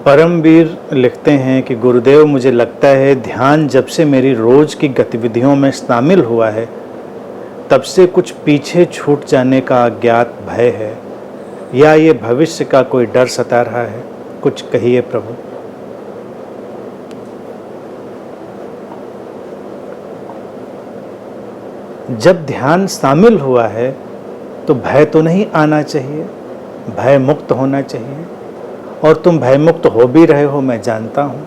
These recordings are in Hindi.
परमवीर लिखते हैं कि गुरुदेव, मुझे लगता है ध्यान जब से मेरी रोज की गतिविधियों में शामिल हुआ है तब से कुछ पीछे छूट जाने का अज्ञात भय है, या ये भविष्य का कोई डर सता रहा है। कुछ कहिए प्रभु। जब ध्यान शामिल हुआ है तो भय तो नहीं आना चाहिए, भय मुक्त होना चाहिए, और तुम भय मुक्त हो भी रहे हो, मैं जानता हूँ।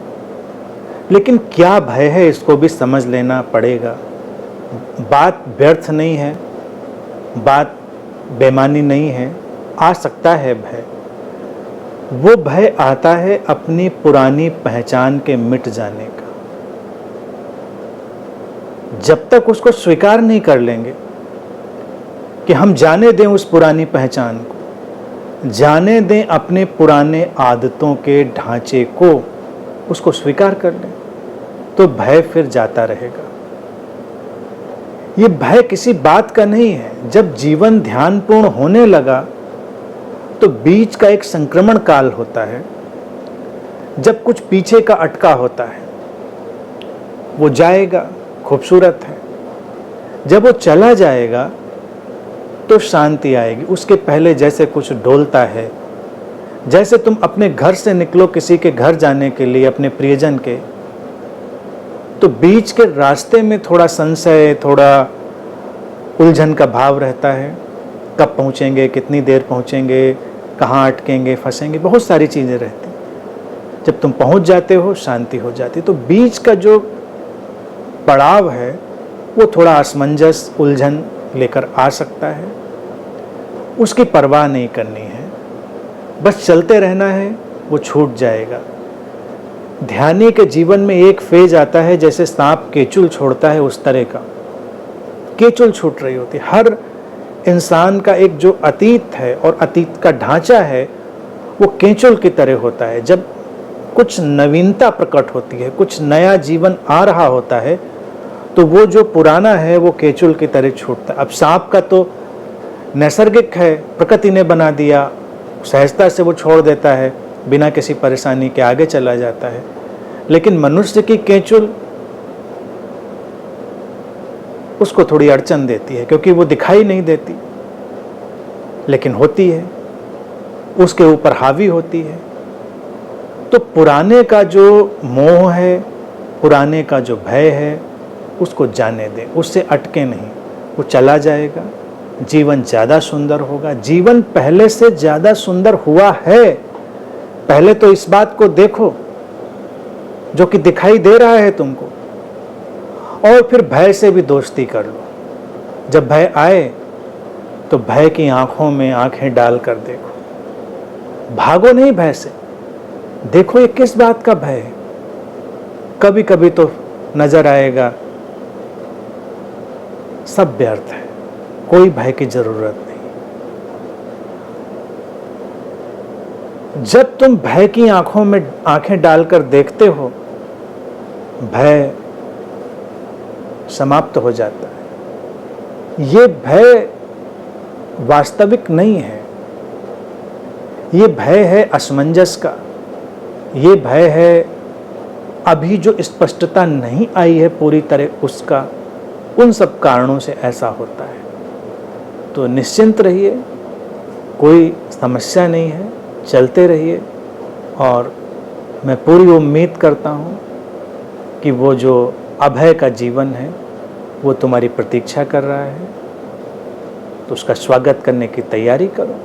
लेकिन क्या भय है इसको भी समझ लेना पड़ेगा। बात व्यर्थ नहीं है, बात बेमानी नहीं है। आ सकता है भय। वो भय आता है अपनी पुरानी पहचान के मिट जाने का। जब तक उसको स्वीकार नहीं कर लेंगे कि हम जाने दें उस पुरानी पहचान को, जाने दें अपने पुराने आदतों के ढांचे को, उसको स्वीकार कर लें, तो भय फिर जाता रहेगा। ये भय किसी बात का नहीं है। जब जीवन ध्यानपूर्ण होने लगा तो बीच का एक संक्रमण काल होता है, जब कुछ पीछे का अटका होता है। वो जाएगा, खूबसूरत है। जब वो चला जाएगा तो शांति आएगी। उसके पहले जैसे कुछ डोलता है, जैसे तुम अपने घर से निकलो किसी के घर जाने के लिए, अपने प्रियजन के, तो बीच के रास्ते में थोड़ा संशय, थोड़ा उलझन का भाव रहता है। कब पहुंचेंगे, कितनी देर पहुंचेंगे, कहाँ अटकेंगे, फंसेंगे, बहुत सारी चीज़ें रहती। जब तुम पहुंच जाते हो, शांति हो जाती। तो बीच का जो पड़ाव है वो थोड़ा असमंजस, उलझन लेकर आ सकता है। उसकी परवाह नहीं करनी है, बस चलते रहना है, वो छूट जाएगा। ध्यानी के जीवन में एक फेज आता है जैसे सांप केचुल छोड़ता है, उस तरह का केचुल छूट रही होती है। हर इंसान का एक जो अतीत है और अतीत का ढांचा है वो केचुल की तरह होता है। जब कुछ नवीनता प्रकट होती है, कुछ नया जीवन आ रहा होता है, तो वो जो पुराना है वो केचुल की तरह छूटता है। अब सांप का तो नैसर्गिक है, प्रकृति ने बना दिया, सहजता से वो छोड़ देता है, बिना किसी परेशानी के आगे चला जाता है। लेकिन मनुष्य की केचुल उसको थोड़ी अड़चन देती है, क्योंकि वो दिखाई नहीं देती लेकिन होती है, उसके ऊपर हावी होती है। तो पुराने का जो मोह है, पुराने का जो भय है, उसको जाने दें, उससे अटके नहीं। वो चला जाएगा, जीवन ज़्यादा सुंदर होगा। जीवन पहले से ज़्यादा सुंदर हुआ है। पहले तो इस बात को देखो जो कि दिखाई दे रहा है तुमको, और फिर भय से भी दोस्ती कर लो। जब भय आए तो भय की आंखों में आंखें डालकर देखो। भागो नहीं भय से, देखो ये किस बात का भय है। कभी कभी तो नजर आएगा सब व्यर्थ है, कोई भय की जरूरत नहीं। जब तुम भय की आंखों में आंखें डालकर देखते हो, भय समाप्त हो जाता है। ये भय वास्तविक नहीं है, ये भय है असमंजस का, ये भय है अभी जो स्पष्टता नहीं आई है पूरी तरह उसका। उन सब कारणों से ऐसा होता है। तो निश्चिंत रहिए, कोई समस्या नहीं है, चलते रहिए। और मैं पूरी उम्मीद करता हूँ कि वो जो अभय का जीवन है वो तुम्हारी प्रतीक्षा कर रहा है, तो उसका स्वागत करने की तैयारी करो।